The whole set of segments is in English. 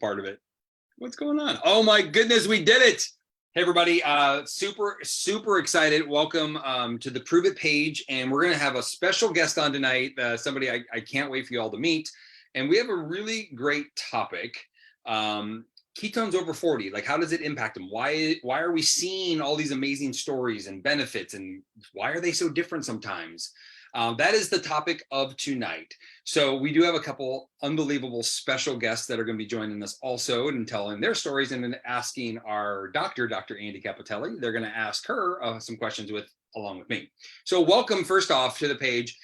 part of it. What's going on? Oh my goodness, we did it. Hey everybody, super excited. Welcome to the Prove It page. And we're gonna have a special guest on tonight, somebody I can't wait for you all to meet. And we have a really great topic. Ketones over 40, like how does it impact them? Why are we seeing all these amazing stories and benefits, and why are they so different sometimes? That is the topic of tonight. So we do have a couple unbelievable special guests that are going to be joining us also and telling their stories, and then asking our doctor, Dr. Andi Capitelli. They're going to ask her some questions along with me. So welcome first off to the page.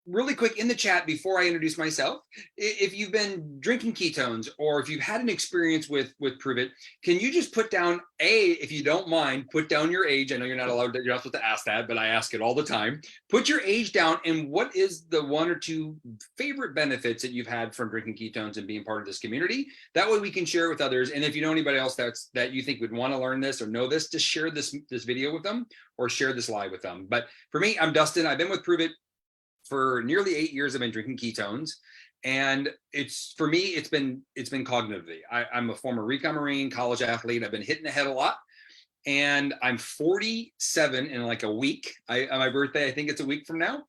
Really quick in the chat before I introduce myself, if you've been drinking ketones or if you've had an experience with Prove It, can you just put down if you don't mind, put down your age. I know you're not supposed to ask that, but I ask it all the time. Put your age down, and what is the one or two favorite benefits that you've had from drinking ketones and being part of this community? That way we can share it with others. And if you know anybody else that you think would want to learn this or know this, just share this video with them or share this live with them. But for me, I'm Dustin. I've been with Prove It for nearly 8 years. I've been drinking ketones, and for me it's been cognitively. I'm a former recon Marine, college athlete. I've been hitting the head a lot, and I'm 47 in like a week. On my birthday, I think it's a week from now,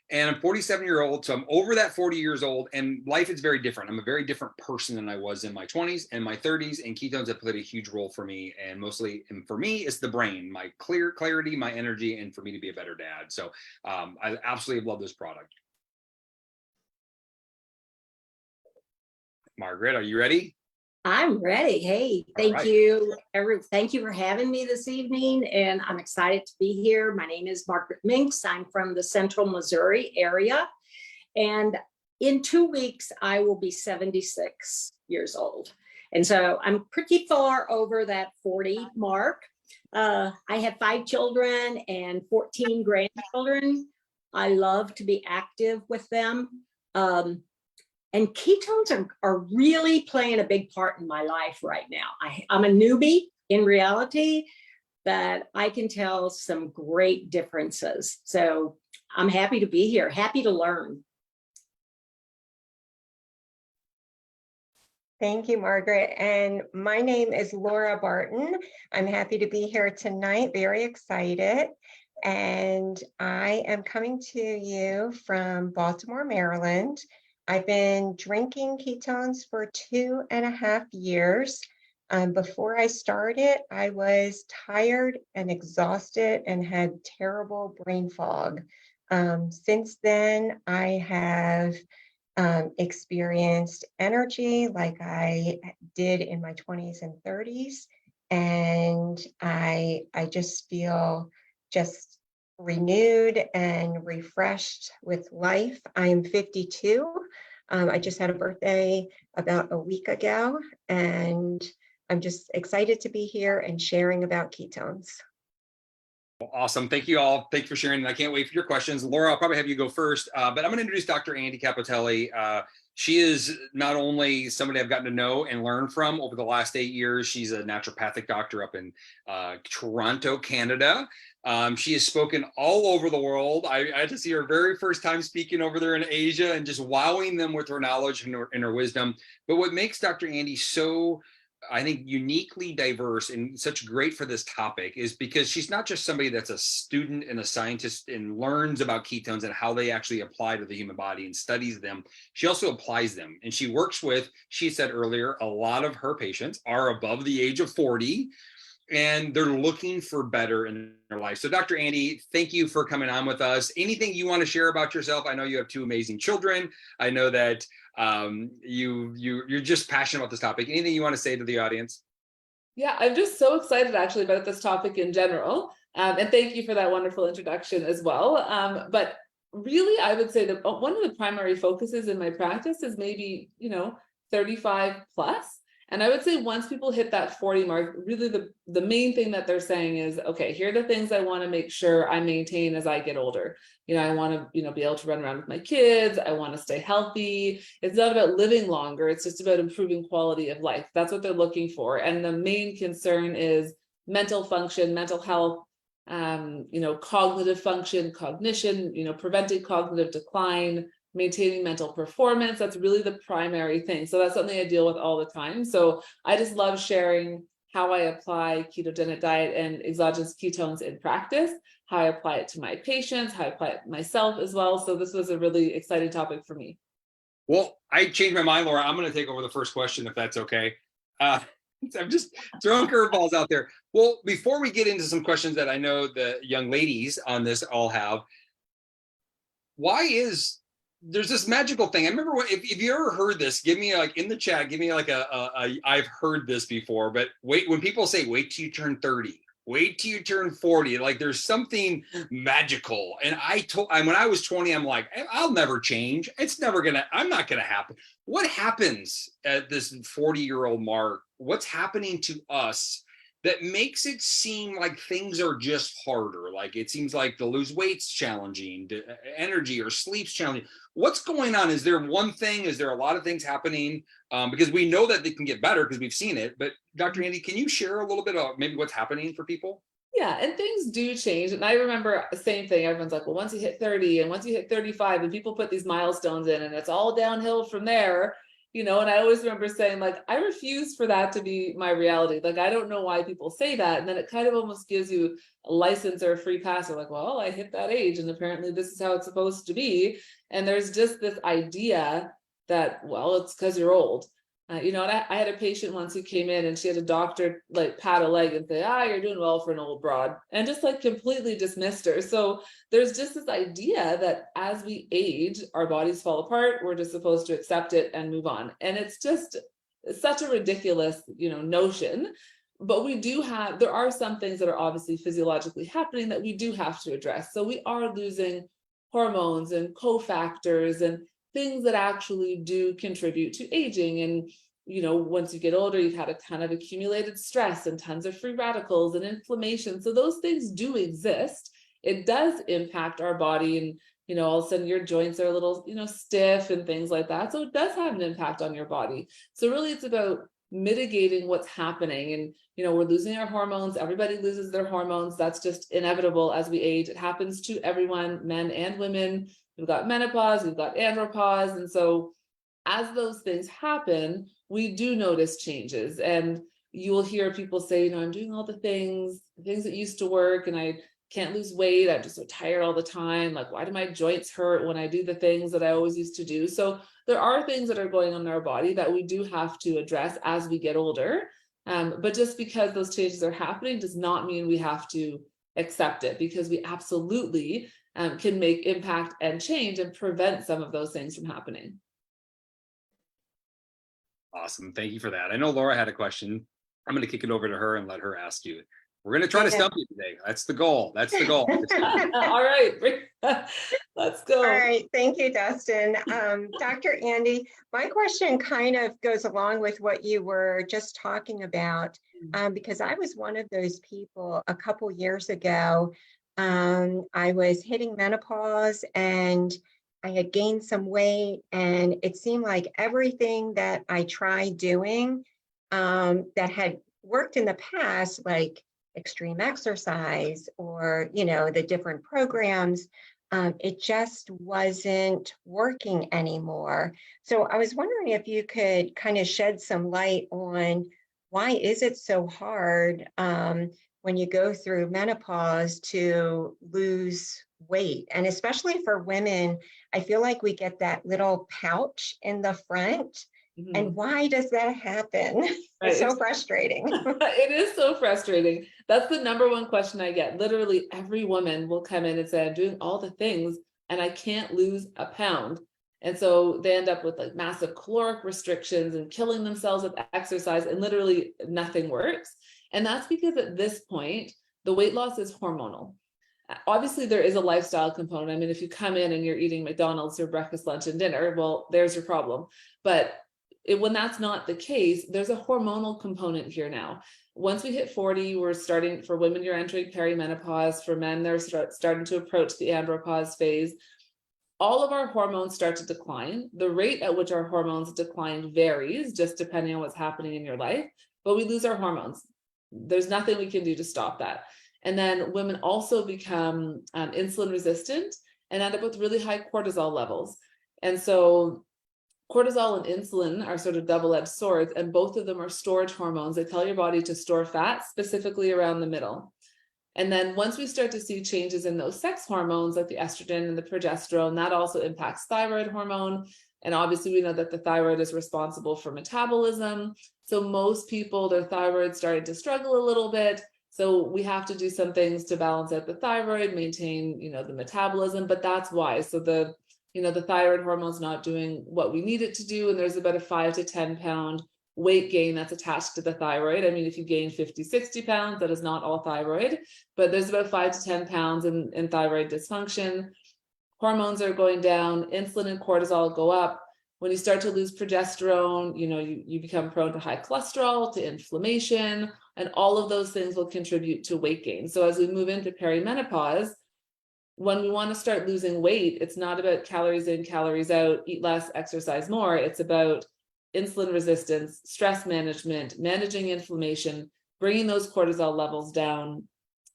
and I'm 47-year-old, so I'm over that 40 years old, and life is very different. I'm a very different person than I was in my 20s and my 30s, and ketones have played a huge role for me. And mostly, and for me, it's the brain, my clarity, my energy, and for me to be a better dad. So I absolutely love this product. Margaret, are you ready? I'm ready. Hey, thank you. Thank you for having me this evening, and I'm excited to be here. My name is Margaret Minks. I'm from the Central Missouri area, and in 2 weeks, I will be 76 years old. And so I'm pretty far over that 40 mark. I have 5 children and 14 grandchildren. I love to be active with them. And ketones are really playing a big part in my life right now. I'm a newbie in reality, but I can tell some great differences. So I'm happy to be here, happy to learn. Thank you, Margaret. And my name is Laura Barton. I'm happy to be here tonight, very excited. And I am coming to you from Baltimore, Maryland. I've been drinking ketones for 2.5 years. Before I started, I was tired and exhausted and had terrible brain fog. Since then, I have experienced energy like I did in my 20s and 30s. And I just feel just renewed and refreshed with life. I am 52. I just had a birthday about a week ago, and I'm just excited to be here and sharing about ketones. Awesome. Thank you all. Thank you for sharing. I can't wait for your questions. Laura, I'll probably have you go first, but I'm going to introduce Dr. Andi Capitelli. She is not only somebody I've gotten to know and learn from over the last 8 years. She's a naturopathic doctor up in Toronto, Canada. She has spoken all over the world. I had to see her very first time speaking over there in Asia and just wowing them with her knowledge and her wisdom. But what makes Dr. Andi so, I think, uniquely diverse and such great for this topic is because she's not just somebody that's a student and a scientist and learns about ketones and how they actually apply to the human body and studies them. She also applies them, and she works with, she said earlier, a lot of her patients are above the age of 40, and they're looking for better in their life. So Dr. Andi, thank you for coming on with us. Anything you want to share about yourself? I know you have 2 amazing children. I know that you're just passionate about this topic. Anything you want to say to the audience? Yeah, I'm just so excited actually about this topic in general. And thank you for that wonderful introduction as well. But really, I would say that one of the primary focuses in my practice is maybe, 35 plus. And I would say once people hit that 40 mark, really the main thing that they're saying is, okay, here are the things I want to make sure I maintain as I get older. I want to, be able to run around with my kids. I want to stay healthy. It's not about living longer. It's just about improving quality of life. That's what they're looking for. And the main concern is mental function, mental health, cognitive function, cognition, preventing cognitive decline, maintaining mental performance. That's really the primary thing. So that's something I deal with all the time. So I just love sharing how I apply ketogenic diet and exogenous ketones in practice, how I apply it to my patients, how I apply it myself as well. So this was a really exciting topic for me. Well, I changed my mind, Laura. I'm going to take over the first question if that's okay. I'm just throwing curveballs out there. Well, before we get into some questions that I know the young ladies on this all have, there's this magical thing. I remember if you ever heard this, give me like in the chat, give me like a I've heard this before, but when people say, wait till you turn 30, wait till you turn 40, like there's something magical. And when I was 20, I'm like, I'll never change. I'm not going to happen. What happens at this 40-year-old mark? What's happening to us that makes it seem like things are just harder? Like it seems like the lose weight's challenging, energy or sleep's challenging. What's going on? Is there one thing? Is there a lot of things happening? Because we know that they can get better because we've seen it. But Dr. Andy, can you share a little bit of maybe what's happening for people? Yeah, and things do change. And I remember the same thing. Everyone's like, well, once you hit 30 and once you hit 35, and people put these milestones in and it's all downhill from there. And I always remember saying, like, I refuse for that to be my reality. Like, I don't know why people say that. And then it kind of almost gives you a license or a free pass. They're like, well, I hit that age and apparently this is how it's supposed to be. And there's just this idea that, well, it's because you're old. And I had a patient once who came in and she had a doctor like pat a leg and say, you're doing well for an old broad, and just like completely dismissed her. So there's just this idea that as we age, our bodies fall apart. We're just supposed to accept it and move on. And it's just such a ridiculous, notion. But there are some things that are obviously physiologically happening that we do have to address. So we are losing hormones and cofactors and things that actually do contribute to aging. And, once you get older, you've had a ton of accumulated stress and tons of free radicals and inflammation. So those things do exist. It does impact our body. And, all of a sudden your joints are a little, stiff and things like that. So it does have an impact on your body. So really it's about mitigating what's happening. And, we're losing our hormones. Everybody loses their hormones. That's just inevitable as we age. It happens to everyone, men and women. We've got menopause, we've got andropause. And so as those things happen, we do notice changes. And you will hear people say, I'm doing all the things that used to work and I can't lose weight. I'm just so tired all the time. Like, why do my joints hurt when I do the things that I always used to do? So there are things that are going on in our body that we do have to address as we get older. But just because those changes are happening does not mean we have to accept it, because we absolutely can make impact and change and prevent some of those things from happening. Awesome. Thank you for that. I know Laura had a question. I'm going to kick it over to her and let her ask you. We're going to try to stump you today. That's the goal. All right. Let's go. All right. Thank you, Dustin. Dr. Andy, my question kind of goes along with what you were just talking about, because I was one of those people a couple years ago. I was hitting menopause and I had gained some weight, and it seemed like everything that I tried doing that had worked in the past, like extreme exercise or, the different programs, it just wasn't working anymore. So I was wondering if you could kind of shed some light on why is it so hard when you go through menopause to lose weight? And especially for women, I feel like we get that little pouch in the front. Mm-hmm. And why does that happen? Right. It's so frustrating. It is so frustrating. That's the number one question I get. Literally every woman will come in and say, I'm doing all the things and I can't lose a pound. And so they end up with like massive caloric restrictions and killing themselves with exercise, and literally nothing works. And that's because at this point, the weight loss is hormonal. Obviously, there is a lifestyle component. I mean, if you come in and you're eating McDonald's for breakfast, lunch, and dinner, well, there's your problem. But when that's not the case, there's a hormonal component here now. Once we hit 40, we're starting, for women, you're entering perimenopause. For men, they're starting to approach the andropause phase. All of our hormones start to decline. The rate at which our hormones decline varies just depending on what's happening in your life, but we lose our hormones. There's nothing we can do to stop that. And then women also become insulin resistant and end up with really high cortisol levels. And so cortisol and insulin are sort of double-edged swords, and both of them are storage hormones. They tell your body to store fat, specifically around the middle. And then once we start to see changes in those sex hormones, like the estrogen and the progesterone, that also impacts thyroid hormone. And obviously we know that the thyroid is responsible for metabolism. So most people, their thyroid started to struggle a little bit. So we have to do some things to balance out the thyroid, maintain, the metabolism, but that's why. So the thyroid hormone's not doing what we need it to do. And there's about a 5 to 10 pound weight gain that's attached to the thyroid. I mean, if you gain 50, 60 pounds, that is not all thyroid, but there's about 5 to 10 pounds in thyroid dysfunction. Hormones are going down, insulin and cortisol go up. When you start to lose progesterone, you become prone to high cholesterol, to inflammation, and all of those things will contribute to weight gain. So as we move into perimenopause, when we want to start losing weight, it's not about calories in, calories out, eat less, exercise more. It's about insulin resistance, stress management, managing inflammation, bringing those cortisol levels down.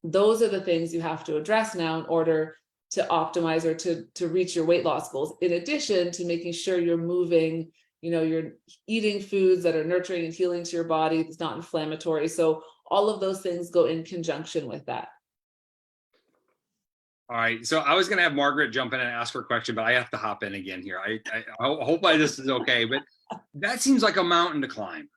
Those are the things you have to address now in order to optimize or to reach your weight loss goals, in addition to making sure you're moving, you're eating foods that are nurturing and healing to your body, it's not inflammatory. So all of those things go in conjunction with that. All right. So I was going to have Margaret jump in and ask her a question, but I have to hop in again here. I hope this is okay, but that seems like a mountain to climb,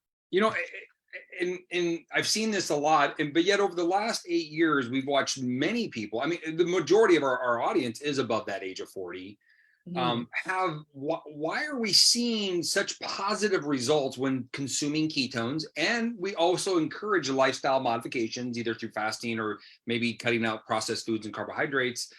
and I've seen this a lot, but yet over the last 8 years, we've watched many people. I mean, the majority of our audience is above that age of 40. Why are we seeing such positive results when consuming ketones? And we also encourage lifestyle modifications, either through fasting or maybe cutting out processed foods and carbohydrates,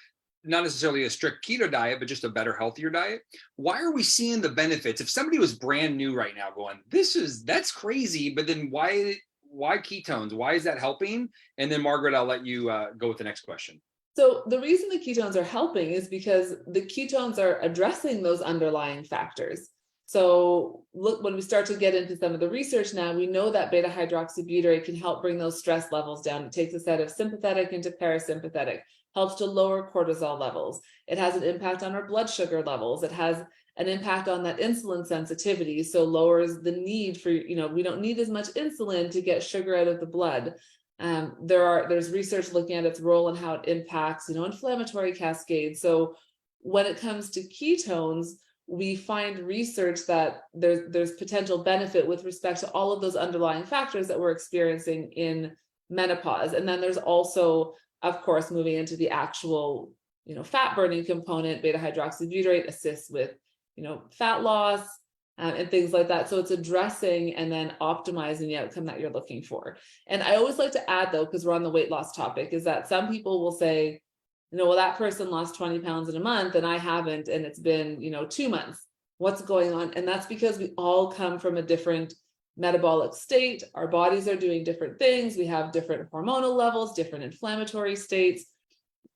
not necessarily a strict keto diet, but just a better, healthier diet. Why are we seeing the benefits? If somebody was brand new right now going, that's crazy, but then why ketones? Why is that helping? And then Margaret, I'll let you go with the next question. So the reason the ketones are helping is because the ketones are addressing those underlying factors. So look, when we start to get into some of the research now, we know that beta hydroxybutyrate can help bring those stress levels down. It takes us out of sympathetic into parasympathetic, helps to lower cortisol levels. It has an impact on our blood sugar levels. It has an impact on that insulin sensitivity. So lowers the need for, we don't need as much insulin to get sugar out of the blood. There's research looking at its role and how it impacts, inflammatory cascades. So when it comes to ketones, we find research that there's potential benefit with respect to all of those underlying factors that we're experiencing in menopause. And then there's also, of course, moving into the actual, fat burning component. Beta hydroxybutyrate assists with, fat loss, and things like that. So it's addressing and then optimizing the outcome that you're looking for. And I always like to add, though, because we're on the weight loss topic, is that some people will say, well, that person lost 20 pounds in a month and I haven't, and it's been, 2 months. What's going on? And that's because we all come from a different metabolic state. Our bodies are doing different things. We have different hormonal levels, different inflammatory states.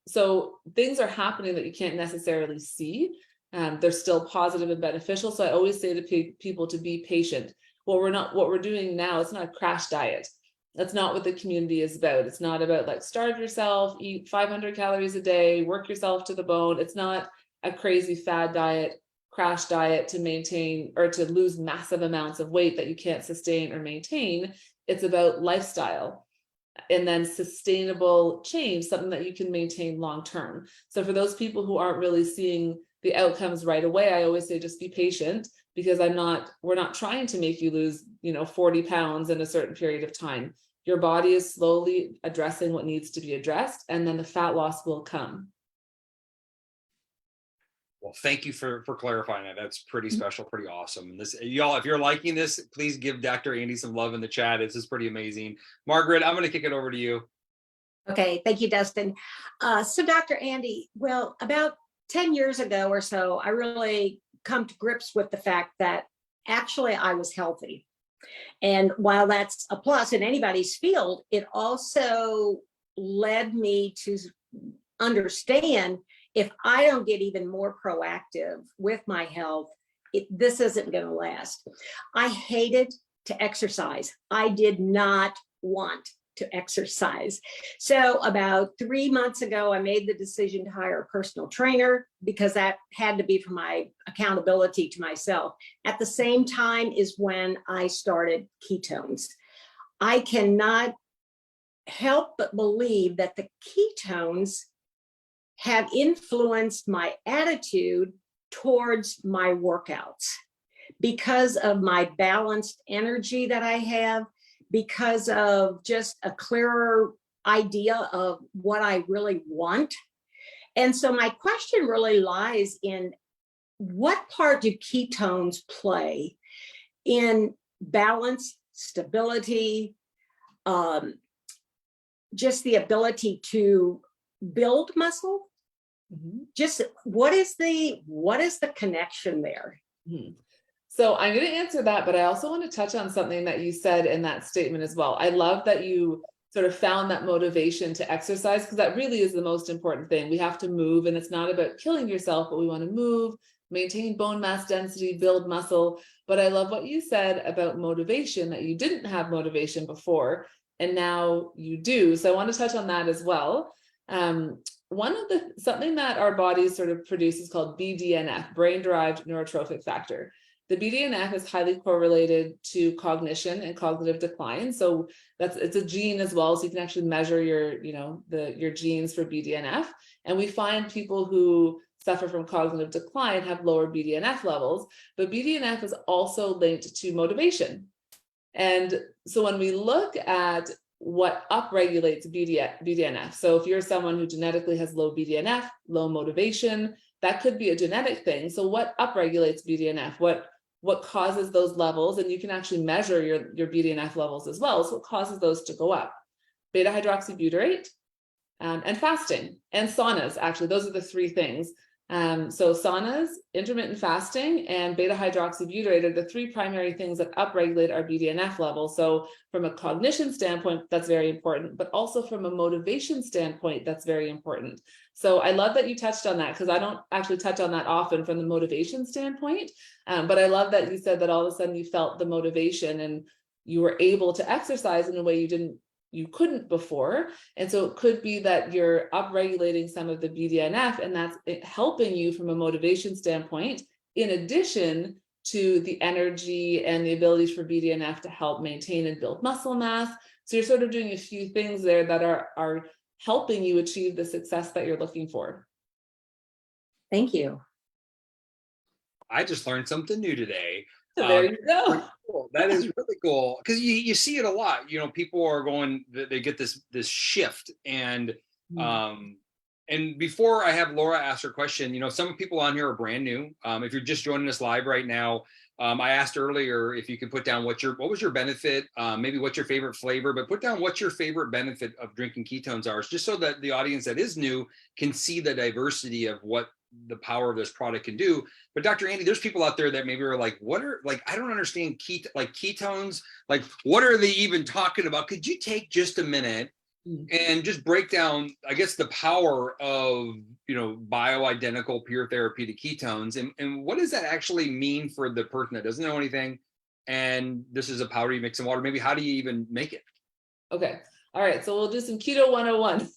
So things are happening that you can't necessarily see. They're still positive and beneficial. So I always say to people to be patient. What we're doing now, it's not a crash diet. That's not what the community is about. It's not about starve yourself, eat 500 calories a day, work yourself to the bone. It's not a crazy fad diet, crash diet to maintain or to lose massive amounts of weight that you can't sustain or maintain. It's about lifestyle and then sustainable change, something that you can maintain long term. So for those people who aren't really seeing the outcomes right away, I always say just be patient, because we're not trying to make you lose, 40 pounds in a certain period of time. Your body is slowly addressing what needs to be addressed, and then the fat loss will come. Well, thank you for clarifying that. That's pretty special, pretty awesome. This, y'all, if you're liking this, please give Dr. Andi some love in the chat. This is pretty amazing. Margaret, I'm going to kick it over to you. Okay, thank you, Dustin. So Dr. Andi, well, about 10 years ago or so, I really come to grips with the fact that actually I was healthy. And while that's a plus in anybody's field, it also led me to understand if I don't get even more proactive with my health, this isn't going to last. I hated to exercise. I did not want to exercise. So about 3 months ago, I made the decision to hire a personal trainer because that had to be for my accountability to myself. At the same time is when I started ketones. I cannot help but believe that the ketones have influenced my attitude towards my workouts because of my balanced energy that I have, because of just a clearer idea of what I really want. And so my question really lies in what part do ketones play in balance, stability, just the ability to build muscle? Just what is the connection there? So I'm going to answer that, but I also want to touch on something that you said in that statement as well. I love that you sort of found that motivation to exercise, because that really is the most important thing. We have to move, and it's not about killing yourself, but we want to move, maintain bone mass density, build muscle. But I love what you said about motivation, that you didn't have motivation before, and now you do. So I want to touch on that as well. Something that our bodies sort of produce is called BDNF, brain-derived neurotrophic factor. The BDNF is highly correlated to cognition and cognitive decline. So it's a gene as well. So you can actually measure your genes for BDNF. And we find people who suffer from cognitive decline have lower BDNF levels, but BDNF is also linked to motivation. And so when we look at what upregulates BDNF, so if you're someone who genetically has low BDNF, low motivation, that could be a genetic thing. So what upregulates BDNF? What causes those levels? And you can actually measure your BDNF levels as well. So what causes those to go up? Beta hydroxybutyrate and fasting and saunas. Actually, those are the three things. So saunas, intermittent fasting, and beta hydroxybutyrate are the three primary things that upregulate our BDNF level. So from a cognition standpoint, that's very important, but also from a motivation standpoint, that's very important. So I love that you touched on that, because I don't actually touch on that often from the motivation standpoint. But I love that you said that all of a sudden you felt the motivation and you were able to exercise in a way you couldn't before. And so it could be that you're upregulating some of the BDNF, and that's helping you from a motivation standpoint, in addition to the energy and the abilities for BDNF to help maintain and build muscle mass. So you're sort of doing a few things there that are helping you achieve the success that you're looking for. Thank you. I just learned something new today. So there you go. Cool. That is really cool, because you see it a lot. People are going, they get this shift, and before I have Laura ask her question, some people on here are brand new. If you're just joining us live right now, I asked earlier if you could put down what was your benefit, maybe what's your favorite flavor, but put down what your favorite benefit of drinking ketones are, just so that the audience that is new can see the diversity of what the power of this product can do. But Dr. Andy, there's people out there that maybe are like, I don't understand ketones, like what are they even talking about? Could you take just a minute and just break down, I guess, the power of bioidentical pure therapeutic ketones, and what does that actually mean for the person that doesn't know anything, and this is a powder you mix in water? Maybe how do you even make it? Okay, all right, so we'll do some keto 101.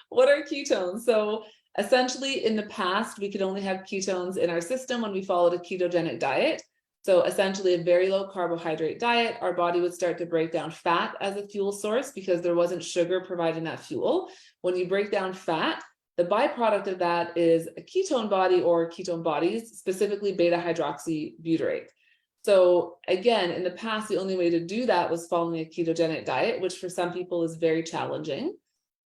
What are ketones? So essentially, in the past, we could only have ketones in our system when we followed a ketogenic diet. So essentially a very low carbohydrate diet. Our body would start to break down fat as a fuel source because there wasn't sugar providing that fuel. When you break down fat, the byproduct of that is a ketone body or ketone bodies, specifically beta hydroxybutyrate. So again, in the past, the only way to do that was following a ketogenic diet, which for some people is very challenging.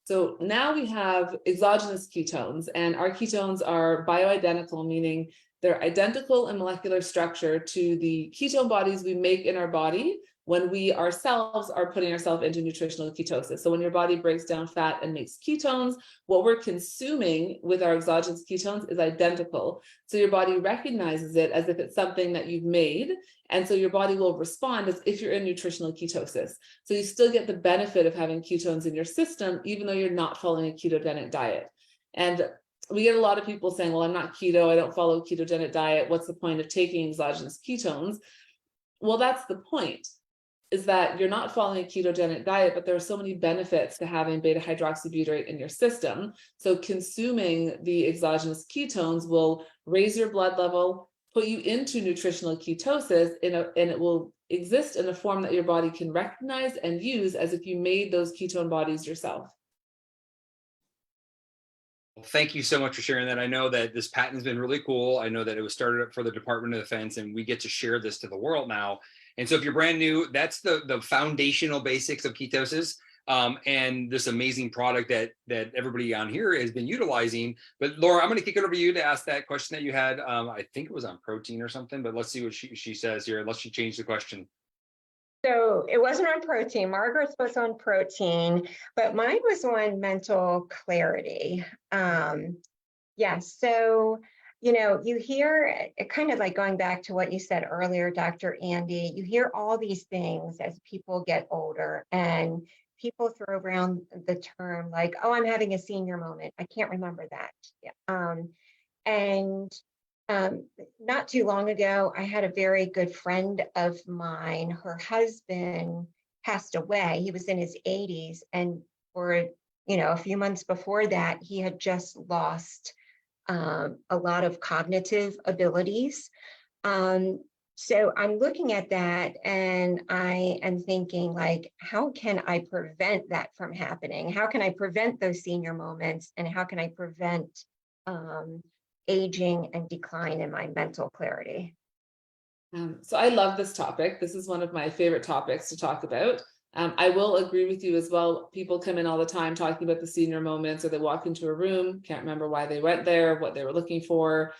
So now we have exogenous ketones, and our ketones are bioidentical, meaning they're identical in molecular structure to the ketone bodies we make in our body when we ourselves are putting ourselves into nutritional ketosis. So when your body breaks down fat and makes ketones, what we're consuming with our exogenous ketones is identical. So your body recognizes it as if it's something that you've made. And so your body will respond as if you're in nutritional ketosis. So you still get the benefit of having ketones in your system, even though you're not following a ketogenic diet. And we get a lot of people saying, well, I'm not keto, I don't follow a ketogenic diet. What's the point of taking exogenous ketones? Well, that's the point. is that you're not following a ketogenic diet, but there are so many benefits to having beta hydroxybutyrate in your system. So consuming the exogenous ketones will raise your blood level, put you into nutritional ketosis, and it will exist in a form that your body can recognize and use as if you made those ketone bodies yourself. Well, thank you so much for sharing that. I know that this patent has been really cool. I know that it was started up for the Department of Defense, and we get to share this to the world now. And so if you're brand new, that's the foundational basics of ketosis, and this amazing product that everybody on here has been utilizing. But Laura, I'm going to kick it over to you to ask that question that you had. I think it was on protein or something, but let's see what she says here, unless she changed the question. So it wasn't on protein. Margaret's was on protein, but mine was on mental clarity. Yes. So, you hear it kind of like going back to what you said earlier, Dr. Andy, you hear all these things as people get older, and people throw around the term like, oh, I'm having a senior moment. I can't remember that. Not too long ago, I had a very good friend of mine. Her husband passed away. He was in his 80s. And for, a few months before that, he had just lost a lot of cognitive abilities. So I'm looking at that and I am thinking, like, how can I prevent that from happening? How can I prevent those senior moments? And how can I prevent aging and decline in my mental clarity? So I love this topic. This is one of my favorite topics to talk about. I will agree with you as well. People come in all the time talking about the senior moments, or they walk into a room, can't remember why they went there, what they were looking for.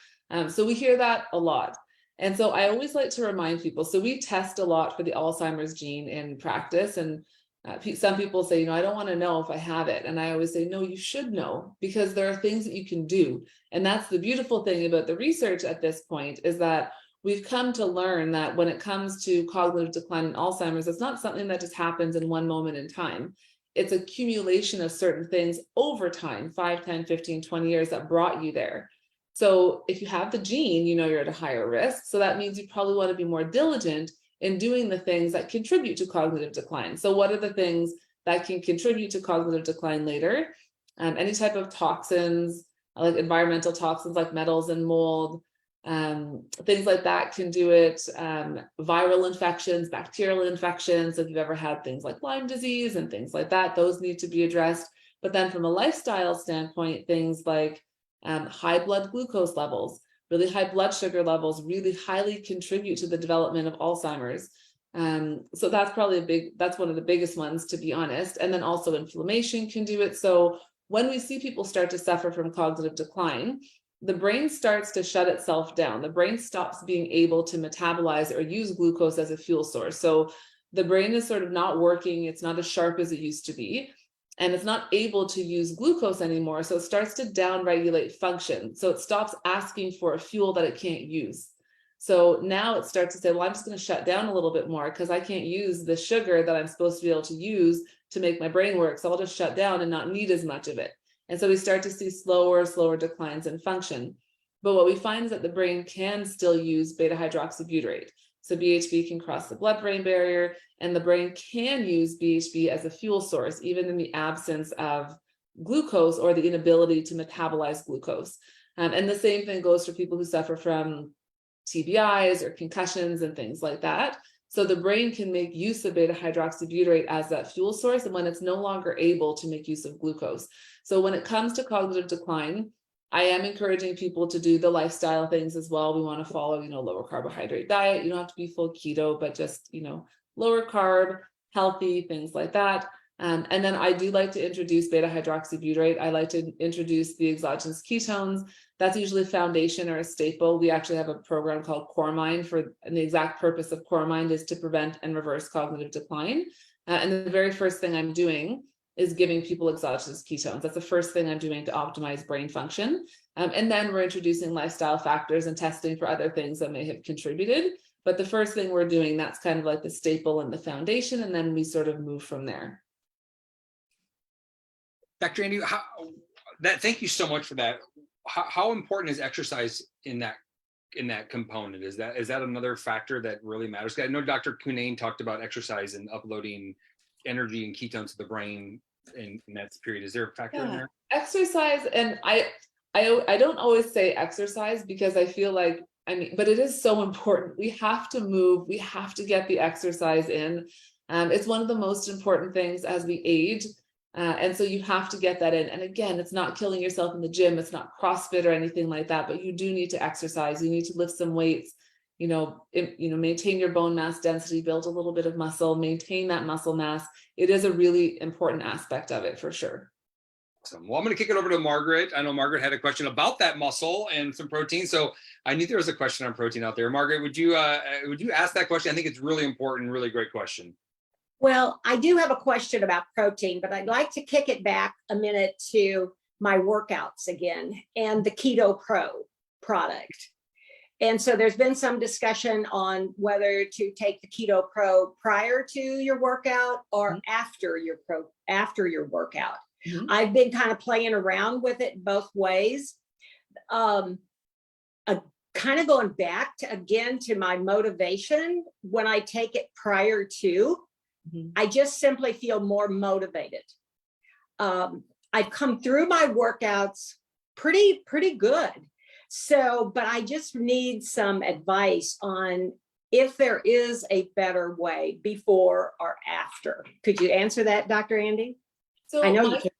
So we hear that a lot. And so I always like to remind people, so we test a lot for the Alzheimer's gene in practice. And some people say, I don't want to know if I have it. And I always say, no, you should know, because there are things that you can do. And that's the beautiful thing about the research at this point, is that we've come to learn that when it comes to cognitive decline in Alzheimer's, it's not something that just happens in one moment in time. It's accumulation of certain things over time, 5, 10, 15, 20 years that brought you there. So if you have the gene, you're at a higher risk. So that means you probably want to be more diligent in doing the things that contribute to cognitive decline. So what are the things that can contribute to cognitive decline later? Any type of toxins, like environmental toxins like metals and mold, things like that can do it. Viral infections, bacterial infections, if you've ever had things like Lyme disease and things like that, those need to be addressed. But then from a lifestyle standpoint, things like high blood glucose levels, really high blood sugar levels really highly contribute to the development of Alzheimer's. So that's probably that's one of the biggest ones, to be honest. And then also inflammation can do it. So when we see people start to suffer from cognitive decline, the brain starts to shut itself down. The brain stops being able to metabolize or use glucose as a fuel source. So the brain is sort of not working. It's not as sharp as it used to be. And it's not able to use glucose anymore. So it starts to downregulate function. So it stops asking for a fuel that it can't use. So now it starts to say, well, I'm just going to shut down a little bit more because I can't use the sugar that I'm supposed to be able to use to make my brain work. So I'll just shut down and not need as much of it. And so we start to see slower declines in function. But what we find is that the brain can still use beta hydroxybutyrate. So BHB can cross the blood-brain barrier, and the brain can use BHB as a fuel source, even in the absence of glucose or the inability to metabolize glucose. And the same thing goes for people who suffer from TBIs or concussions and things like that. So the brain can make use of beta hydroxybutyrate as that fuel source, and when it's no longer able to make use of glucose. So when it comes to cognitive decline, I am encouraging people to do the lifestyle things as well. We want to follow, lower carbohydrate diet. You don't have to be full keto, but just, lower carb, healthy, things like that. And then I do like to introduce beta hydroxybutyrate. I like to introduce the exogenous ketones. That's usually a foundation or a staple. We actually have a program called CoreMind and the exact purpose of CoreMind is to prevent and reverse cognitive decline. And the very first thing I'm doing is giving people exogenous ketones. That's the first thing I'm doing to optimize brain function. And then we're introducing lifestyle factors and testing for other things that may have contributed. But the first thing we're doing, that's kind of like the staple and the foundation, and then we sort of move from there. Dr. Andy, thank you so much for that. How important is exercise in that component? Is that another factor that really matters? I know Dr. Cunane talked about exercise and uploading energy and ketones to the brain in that period. Is there a factor in there? Exercise, and I don't always say exercise because I feel like, but it is so important. We have to move. We have to get the exercise in. It's one of the most important things as we age. And so you have to get that in. And again, it's not killing yourself in the gym. It's not CrossFit or anything like that, but you do need to exercise. You need to lift some weights, maintain your bone mass density, build a little bit of muscle, maintain that muscle mass. It is a really important aspect of it for sure. Awesome. Well, I'm going to kick it over to Margaret. I know Margaret had a question about that muscle and some protein. So I knew there was a question on protein out there. Margaret, would you ask that question? I think it's really important, really great question. Well, I do have a question about protein, but I'd like to kick it back a minute to my workouts again and the Keto Pro product. And so there's been some discussion on whether to take the Keto Pro prior to your workout or after your workout. Mm-hmm. I've been kind of playing around with it both ways. Kind of going back to my motivation when I take it prior to, I just simply feel more motivated. I've come through my workouts pretty good. So, but I just need some advice on if there is a better way before or after. Could you answer that, Dr. Andy? So I know you can.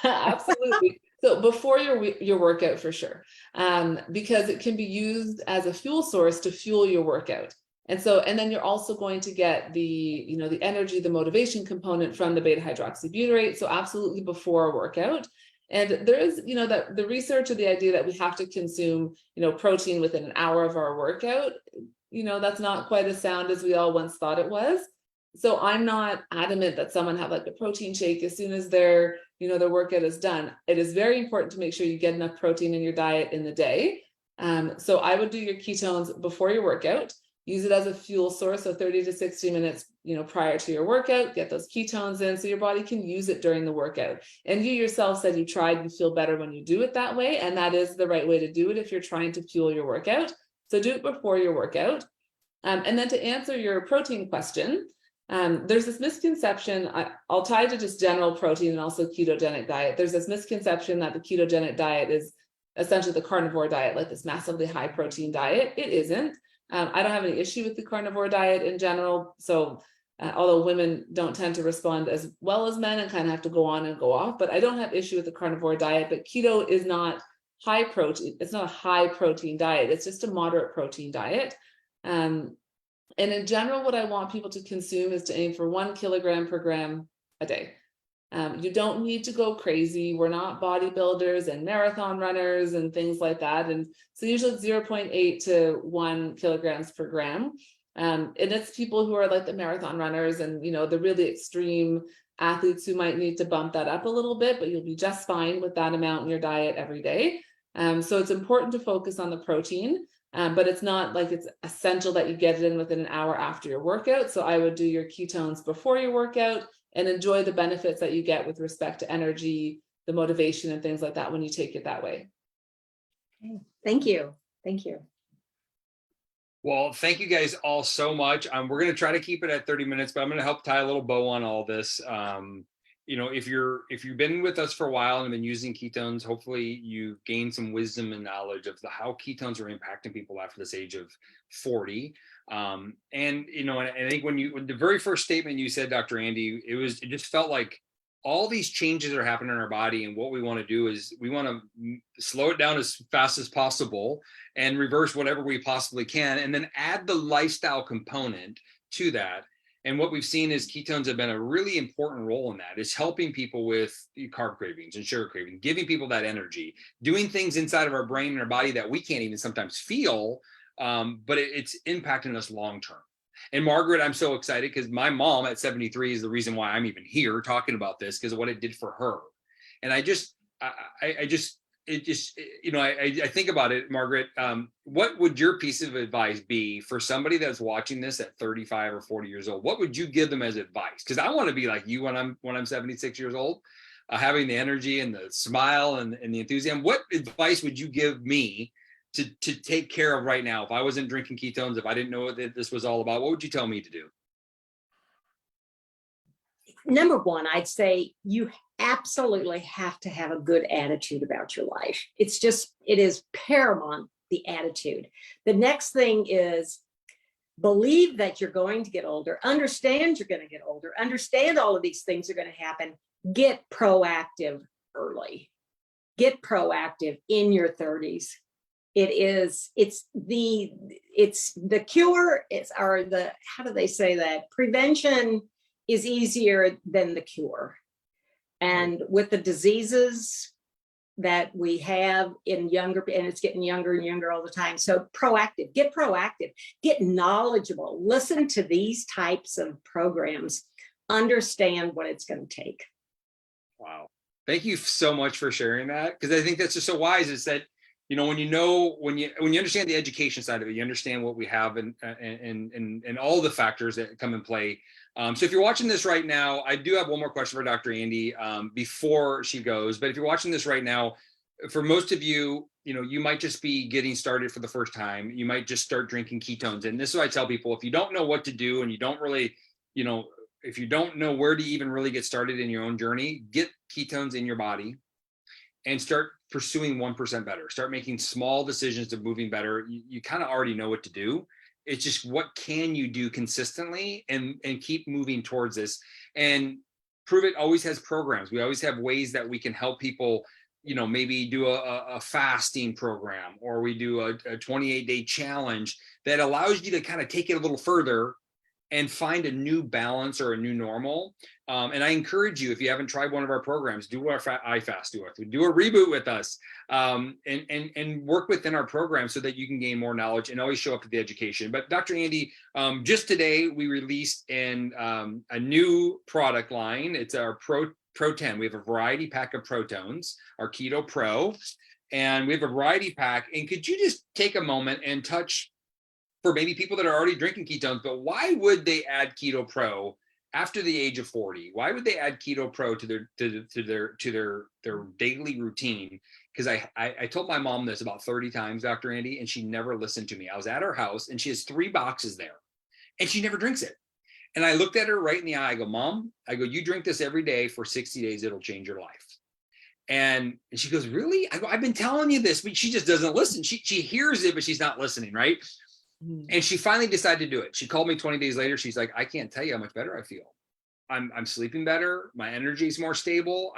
Absolutely. So before your workout for sure, because it can be used as a fuel source to fuel your workout. And then you're also going to get the energy, the motivation component from the beta hydroxybutyrate. So absolutely before a workout. And there is, that the research or the idea that we have to consume, protein within an hour of our workout, that's not quite as sound as we all once thought it was. So I'm not adamant that someone have like a protein shake as soon as their workout is done. It is very important to make sure you get enough protein in your diet in the day. So I would do your ketones before your workout. Use it as a fuel source, so 30 to 60 minutes, prior to your workout, get those ketones in so your body can use it during the workout. And you yourself said you feel better when you do it that way. And that is the right way to do it if you're trying to fuel your workout. So do it before your workout. And then to answer your protein question, there's this misconception, I'll tie to just general protein and also ketogenic diet. There's this misconception that the ketogenic diet is essentially the carnivore diet, like this massively high protein diet. It isn't. I don't have any issue with the carnivore diet in general. So although women don't tend to respond as well as men and kind of have to go on and go off, but I don't have issue with the carnivore diet. But keto is not high protein. It's not a high protein diet. It's just a moderate protein diet. And in general, what I want people to consume is to aim for 1 kilogram per gram a day. You don't need to go crazy. We're not bodybuilders and marathon runners and things like that. And so usually it's 0.8 to 1 kilograms per gram. And it's people who are like the marathon runners and, the really extreme athletes who might need to bump that up a little bit, but you'll be just fine with that amount in your diet every day. So it's important to focus on the protein, but it's not like it's essential that you get it in within an hour after your workout. So I would do your ketones before your workout and enjoy the benefits that you get with respect to energy, the motivation and things like that when you take it that way. Okay. Thank you. Thank you. Well, thank you guys all so much. We're going to try to keep it at 30 minutes, but I'm going to help tie a little bow on all this. If you've been with us for a while and been using ketones, hopefully you've gained some wisdom and knowledge of how ketones are impacting people after this age of 40. And I think when the very first statement you said, Dr. Andy, it just felt like all these changes are happening in our body. And what we want to do is we want to slow it down as fast as possible and reverse whatever we possibly can, and then add the lifestyle component to that. And what we've seen is ketones have been a really important role in that. It's helping people with carb cravings and sugar craving, giving people that energy, doing things inside of our brain and our body that we can't even sometimes feel, but it's impacting us long term. And Margaret, I'm so excited because my mom at 73 is the reason why I'm even here talking about this, because of what it did for her. And I think about it, Margaret. What would your piece of advice be for somebody that's watching this at 35 or 40 years old? What would you give them as advice? Because I want to be like you when I'm 76 years old, having the energy and the smile and the enthusiasm. What advice would you give me to take care of right now? If I wasn't drinking ketones, if I didn't know what this was all about, what would you tell me to do? Number one, I'd say you absolutely have to have a good attitude about your life. It is paramount, the attitude. The next thing is believe that you're going to get older, understand you're going to get older, understand all of these things are going to happen. Get proactive early. Get proactive in your 30s. It's the cure, how do they say that? Prevention is easier than the cure. And with the diseases that we have in younger, and it's getting younger and younger all the time. So proactive, get knowledgeable, listen to these types of programs, understand what it's going to take. Wow. Thank you so much for sharing that. Because I think that's just so wise, is that, when you understand the education side of it, you understand what we have and all the factors that come in play. So if you're watching this right now, I do have one more question for Dr. Andy before she goes. But if you're watching this right now, for most of you, you might just be getting started for the first time. You might just start drinking ketones. And this is what I tell people: if you don't know what to do and you don't really, if you don't know where to even really get started in your own journey, get ketones in your body and start pursuing 1% better. Start making small decisions of moving better. You kind of already know what to do. It's just, what can you do consistently and keep moving towards this? And Prove It always has programs. We always have ways that we can help people, maybe do a fasting program, or we do a 28-day challenge that allows you to kind of take it a little further and find a new balance or a new normal. And I encourage you, if you haven't tried one of our programs, do our iFast, do a reboot with us, and work within our program so that you can gain more knowledge and always show up to the education. But Dr. Andy, just today we released a new product line. It's our Pro 10. We have a variety pack of Protones, our Keto Pro, and we have a variety pack. And could you just take a moment and touch, for maybe people that are already drinking ketones, but why would they add Keto Pro after the age of 40? Why would they add Keto Pro to their daily routine? Because I told my mom this about 30 times, Dr. Andy, and she never listened to me. I was at her house and she has 3 boxes there and she never drinks it. And I looked at her right in the eye. I go, Mom, you drink this every day for 60 days, it'll change your life. And she goes, really? I go, I've been telling you this, but she just doesn't listen. She hears it, but she's not listening, right? And she finally decided to do it. She called me 20 days later. She's like, I can't tell you how much better I feel. I'm sleeping better. My energy is more stable.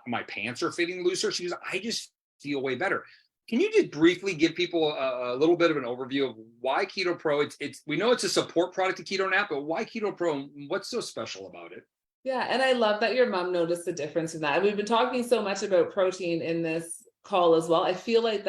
My pants are fitting looser. She goes, I just feel way better. Can you just briefly give people a little bit of an overview of why Keto Pro? We know it's a support product to Keto Nap, but why Keto Pro and what's so special about it? Yeah, and I love that your mom noticed the difference in that. We've been talking so much about protein in this call as well. I feel like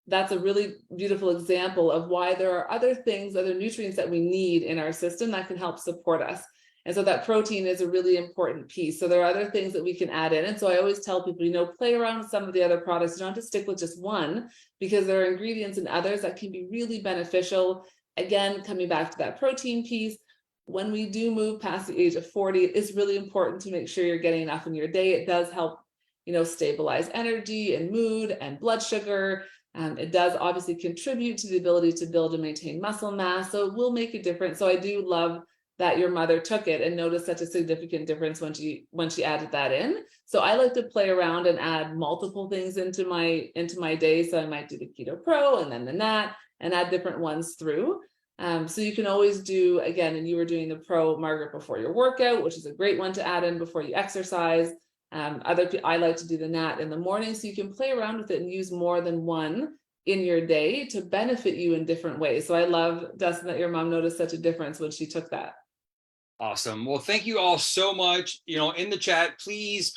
that's a really beautiful example of why there are other nutrients that we need in our system that can help support us. And so that protein is a really important piece. So there are other things that we can add in. And so I always tell people, play around with some of the other products. You don't have to stick with just one, because there are ingredients in others that can be really beneficial. Again, coming back to that protein piece, when we do move past the age of 40, it's really important to make sure you're getting enough in your day. It does help, stabilize energy and mood and blood sugar. It does obviously contribute to the ability to build and maintain muscle mass. So it will make a difference. So I do love that your mother took it and noticed such a significant difference when she added that in. So I like to play around and add multiple things into my day. So I might do the Keto Pro and then the Nat and add different ones through. So you can always do, again, and you were doing the Pro, Margaret, before your workout, which is a great one to add in before you exercise. I like to do the Nat in the morning, so you can play around with it and use more than one in your day to benefit you in different ways. So I love, Dustin, that your mom noticed such a difference when she took that. Awesome. Well, thank you all so much. In the chat, please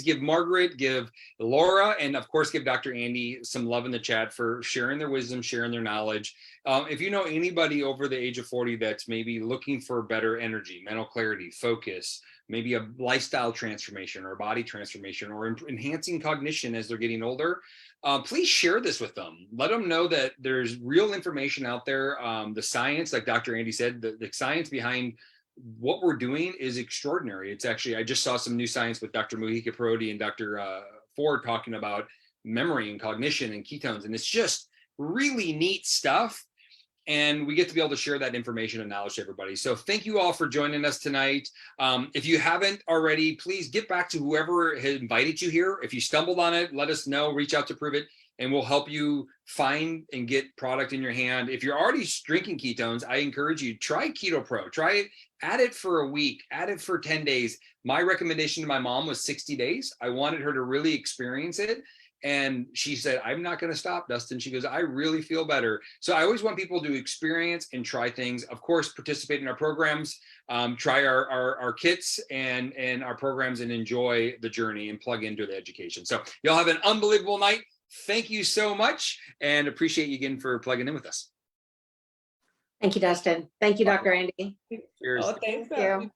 give Margaret, give Laura, and of course, give Dr. Andy some love in the chat for sharing their wisdom, sharing their knowledge. If you know anybody over the age of 40 that's maybe looking for better energy, mental clarity, focus, maybe a lifestyle transformation or a body transformation or enhancing cognition as they're getting older, please share this with them. Let them know that there's real information out there. The science, like Dr. Andy said, the science behind what we're doing is extraordinary. It's actually, I just saw some new science with Dr. Muhika Parodi and Dr. Ford talking about memory and cognition and ketones. And it's just really neat stuff. And we get to be able to share that information and knowledge to everybody. So thank you all for joining us tonight. If you haven't already, please get back to whoever had invited you here. If you stumbled on it, let us know, reach out to Prove It, and we'll help you find and get product in your hand. If you're already drinking ketones, I encourage you, try Keto Pro, try it, add it for a week, add it for 10 days. My recommendation to my mom was 60 days. I wanted her to really experience it. And she said, I'm not going to stop, Dustin. She goes, I really feel better. So I always want people to experience and try things. Of course, participate in our programs, try our kits and our programs, and enjoy the journey and plug into the education. So y'all have an unbelievable night. Thank you so much, and appreciate you again for plugging in with us. Thank you, Dustin. Thank you, Dr. Andy. Cheers. Oh, thanks. Thank you.